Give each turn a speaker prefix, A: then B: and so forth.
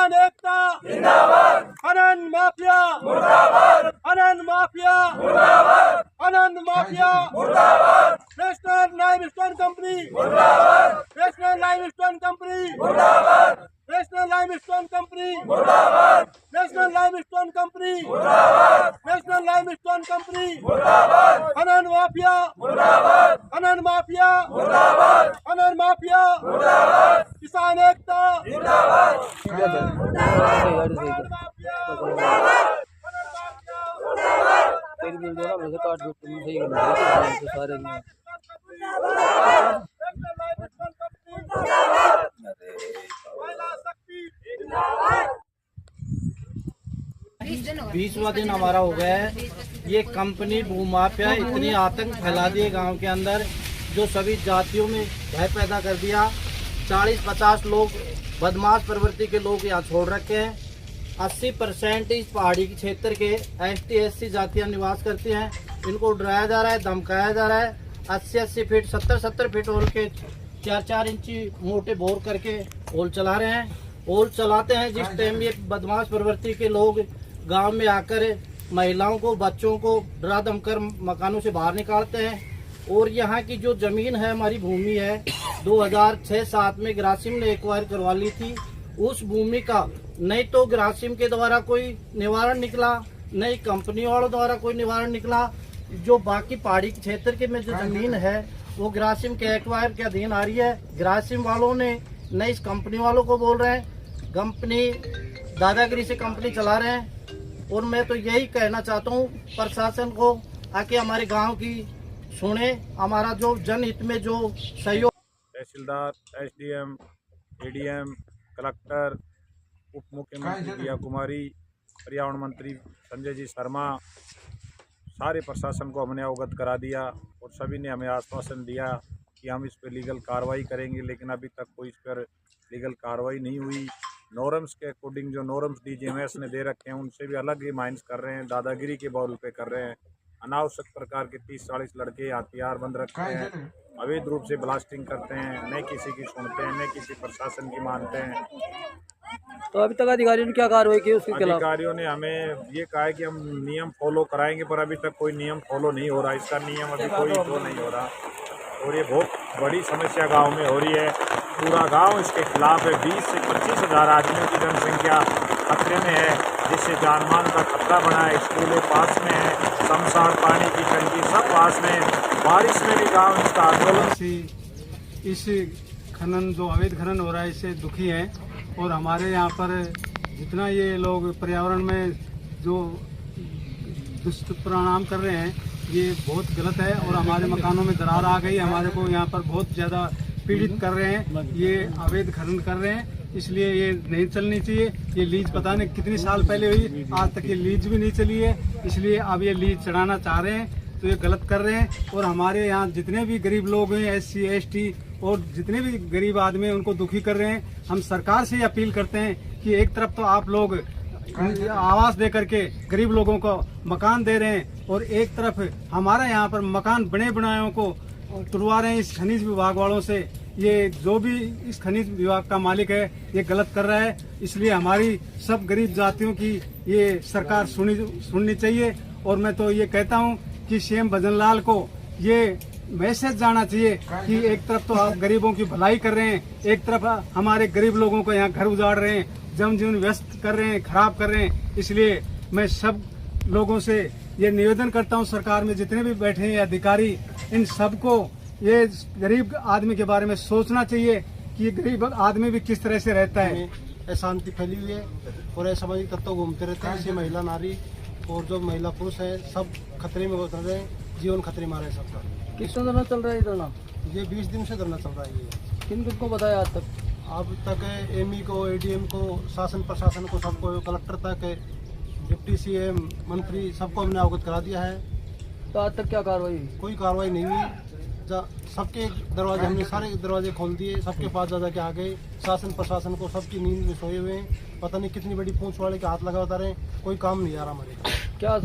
A: किसान एकता जिंदाबाद, खनन माफिया मुर्दाबाद, खनन माफिया मुर्दाबाद, खनन माफिया मुर्दाबाद, नेशनल लाइमस्टोन कंपनी मुर्दाबाद, नेशनल लाइमस्टोन कंपनी मुर्दाबाद, नेशनल लाइमस्टोन कंपनी मुर्दाबाद, नेशनल लाइमस्टोन कंपनी मुर्दाबाद, नेशनल लाइमस्टोन कंपनी मुर्दाबाद, खनन माफिया मुर्दाबाद, खनन माफिया मुर्दाबाद, खनन माफिया मुर्दाबाद, किसान एकता जिंदाबाद, खनन माफिया मुर्दाबाद, खनन माफिया मुर्दाबाद, नेशनल लाइमस्टोन कंपनी मुर्दाबाद, महिला शक्ति जिंदाबाद।
B: 20वां दिन हमारा हो गया है। ये कंपनी भूमाफिया इतनी आतंक फैला दिए गांव के अंदर, जो सभी जातियों में भय पैदा कर दिया। 40-50 लोग बदमाश प्रवृत्ति के लोग यहाँ छोड़ रखे हैं। 80% इस पहाड़ी के क्षेत्र के ST-SC जातियाँ निवास करती हैं। इनको डराया जा रहा है, धमकाया जा रहा है। 80-80 फीट 70-70 फीट होल के 4-4 इंची मोटे बोर करके होल चला रहे हैं। होल चलाते हैं जिस टाइम ये बदमाश प्रवृत्ति के लोग गांव में आकर महिलाओं को, बच्चों को डरा धमकर मकानों से बाहर निकालते हैं। और यहाँ की जो जमीन है, हमारी भूमि है, 2006-7 में ग्रासिम ने एक्वायर करवा ली थी। उस भूमि का नहीं तो ग्रासिम के द्वारा कोई निवारण निकला, नहीं कंपनी वालों द्वारा कोई निवारण निकला। जो बाकी पहाड़ी क्षेत्र के में जो जमीन है वो ग्रासिम के एक्वायर के अधीन आ रही है। ग्रासिम वालों ने नहीं इस कंपनी वालों को बोल रहे हैं, कंपनी दादागिरी से कंपनी चला रहे हैं। और मैं तो यही कहना चाहता हूँ प्रशासन को, आके हमारे गांव की सुने, हमारा जो जनहित में जो सहयोग।
C: तहसीलदार, SDM, ADM, कलेक्टर, उप मुख्यमंत्री प्रिया कुमारी, पर्यावरण मंत्री संजय जी शर्मा, सारे प्रशासन को हमने अवगत करा दिया और सभी ने हमें आश्वासन दिया कि हम इस पर लीगल कार्रवाई करेंगे। लेकिन अभी तक कोई इस पर लीगल कार्रवाई नहीं हुई। नॉर्म्स के अकॉर्डिंग जो नॉर्म्स DGMS ने दे रखे हैं उनसे भी अलग ही माइंस कर रहे हैं, दादागिरी के बॉल पे कर रहे हैं। अनावश्यक प्रकार के 30-40 लड़के हथियार बंद रखते हैं, अवैध रूप से ब्लास्टिंग करते हैं, न किसी की सुनते हैं, न किसी प्रशासन की मानते हैं।
B: तो अभी तक अधिकारियों ने क्या कार्रवाई की उसके खिलाफ?
C: अधिकारियों ने हमें ये कहा है कि हम नियम फॉलो कराएंगे, पर अभी तक कोई नियम फॉलो नहीं हो रहा। इसका नियम अभी कोई तो नहीं हो रहा और ये बहुत बड़ी समस्या गांव में हो रही है। पूरा गांव इसके खिलाफ है। 20 से 25 हज़ार आदमियों की जनसंख्या खतरे में है, जिससे जानमान का खतरा बना है। स्कूलें पास में है, शमशान, पानी की टंकी सब पास में है। बारिश में भी गांव इसका आंदोलन।
D: इस खनन, जो अवैध खनन हो रहा है, इससे दुखी हैं। और हमारे यहाँ पर जितना ये लोग पर्यावरण में जो दुष्परिणाम कर रहे हैं, ये बहुत गलत है। और हमारे मकानों में दरार आ गई, हमारे को यहाँ पर बहुत ज़्यादा पीड़ित कर रहे हैं। ये अवैध खनन कर रहे हैं, इसलिए ये नहीं चलनी चाहिए। ये लीज पता नहीं कितनी साल पहले हुई, आज तक ये लीज भी नहीं चली है। इसलिए अब ये लीज चढ़ाना चाह रहे हैं, तो ये गलत कर रहे हैं। और हमारे यहाँ जितने भी गरीब लोग हैं, SC ST और जितने भी गरीब आदमी हैं, उनको दुखी कर रहे हैं। हम सरकार से अपील करते हैं कि एक तरफ तो आप लोग आवास दे करके गरीब लोगों को मकान दे रहे हैं, और एक तरफ हमारा यहाँ पर मकान बने बनायों को तुड़वा रहे हैं इस खनिज विभाग वालों से। ये जो भी इस खनिज विभाग का मालिक है, ये गलत कर रहा है। इसलिए हमारी सब गरीब जातियों की ये सरकार सुननी चाहिए। और मैं तो ये कहता हूँ कि CM भजनलाल को ये मैसेज जाना चाहिए कि एक तरफ तो आप गरीबों की भलाई कर रहे हैं, एक तरफ हमारे गरीब लोगों को यहाँ घर उजाड़ रहे हैं, जनजीवन व्यस्त कर रहे हैं, खराब कर रहे हैं। इसलिए मैं सब लोगों से ये निवेदन करता हूँ, सरकार में जितने भी बैठे हैं अधिकारी, इन सबको ये गरीब आदमी के बारे में सोचना चाहिए कि गरीब आदमी भी किस तरह से रहता है।
E: अशांति फैली हुई है और असामाजिक तत्व घूमते रहते हैं। इससे महिला, नारी और जो महिला पुरुष है, सब खतरे में उतर रहे हैं, जीवन खतरे में आ रहे हैं सबका।
B: कितना धरना चल रहा है धरना?
E: ये 20 दिन से धरना चल रहा है। ये
B: किन किन को बताया आज तक?
E: अब तक ME को, ADM को, शासन प्रशासन को, सबको, कलेक्टर तक, डिप्टी CM, मंत्री, सबको हमने अवगत करा दिया है।
B: तो आज तक क्या कार्रवाई हुई?
E: कोई कार्रवाई नहीं हुई। सबके दरवाजे, हमने सारे दरवाजे खोल दिए, सबके पास जा के आ गए। शासन प्रशासन को सबकी नींद में सोए हुए हैं। पता नहीं कितनी बड़ी पूंछ वाले के हाथ लगा उतारे, कोई काम नहीं आ रहा हमारे।
B: क्या